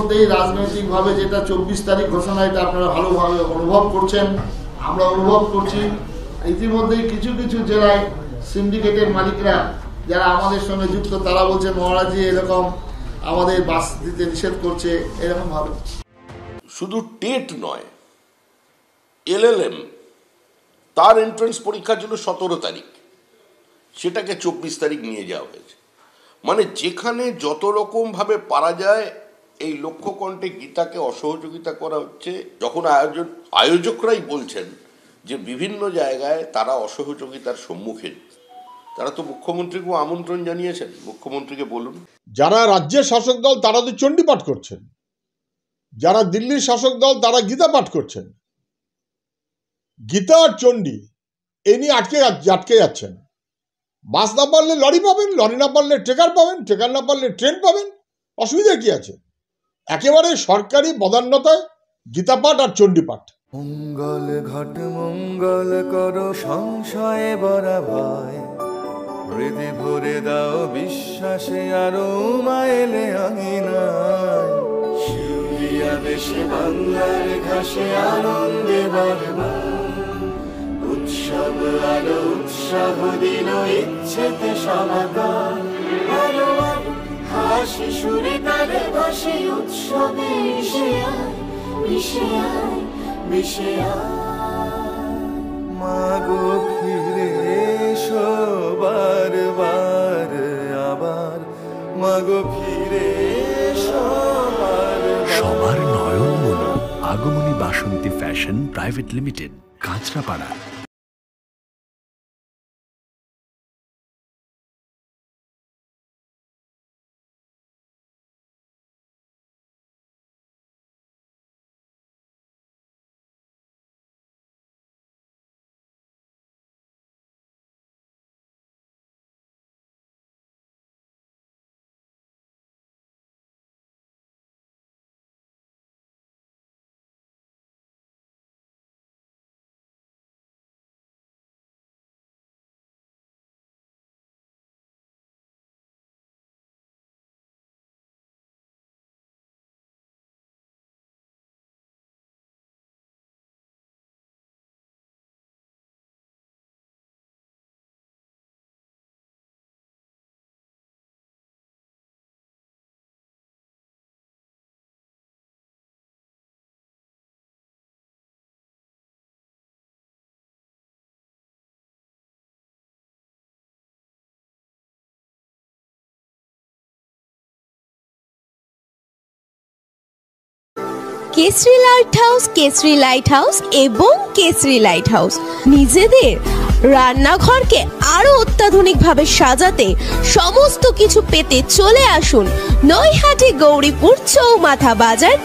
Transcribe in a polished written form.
ইতিমধ্যেই রাজনৈতিকভাবে যেটা 24 তারিখ ঘোষণা, এটা আপনারা ভালোভাবে অনুভব করছেন, আমরা অনুভব করছি। ইতিমধ্যেই কিছু কিছু জেলায় সিন্ডিকেটের মালিকরা যারা আমাদের সঙ্গে যুক্ত, তারা বলছে মহারাজি এরকম আমাদের বাস দিতে নিষেধ করছে, এরকম ভাবে। শুধু টেট নয়, LLM তার এন্ট্রান্স পরীক্ষা ছিল 17 তারিখ, সেটাকে 24 তারিখ নিয়ে যাওয়া হয়েছে। মানে যেখানে যত রকম ভাবে পারা যায় এই লক্ষ্যকণ্ঠে গীতাকে অসহযোগিতা করা হচ্ছে। যখন আয়োজকরাই বলছেন যে বিভিন্ন জায়গায় তারা অসহযোগিতার সম্মুখীন, তারা তো মুখ্যমন্ত্রীকে আমন্ত্রণ জানিয়েছেন, মুখ্যমন্ত্রীকে বলুন। যারা রাজ্যের শাসক দল তারা তো চণ্ডী পাঠ করছেন, যারা দিল্লির শাসক দল তারা গীতা পাঠ করছেন। গীতা আর চণ্ডী এই নিয়ে আটকে যাচ্ছেন। বাস না পারলে লরি পাবেন, লরি না পারলে ট্রেকার পাবেন, ট্রেকার না পারলে ট্রেন পাবেন, অসুবিধা কি আছে? একেবারে সরকারি বদান্যতায় গীতা পাঠ আর চণ্ডী পাঠ। মঙ্গল ঘট মঙ্গল করো সংশয়ে বরা ভয়, হৃদয় ভরে দাও বিশ্বাসে আরো মাইলে আঙিনায়। শিউলিয়া দেশে বাংলার ঘাসে আনন্দে বারবার, উৎসব আলো উৎসাহ দিল ইচ্ছেতে সমাগম। আলো আলো হাসি সুরে তালে ভাসে উৎসবে মিশে আয়, মিশে আয়, মিশে আয়। মাগো ফিরে এসো বারবার আবার, মাগো ফিরে এসো বারবার। সবার নয়ন মনো Agomoni Basanti fashion private limited, Kanchrapara. Kesari light house, Kesari light house এবং কেসরি লাইট হাউস নিজেদের রান্নাঘরকে আরো অত্যাধুনিকভাবে সাজাতে সমস্ত কিছু পেতে চলে আসুন নৈহাটি গৌরীপুর চৌমাথা বাজার।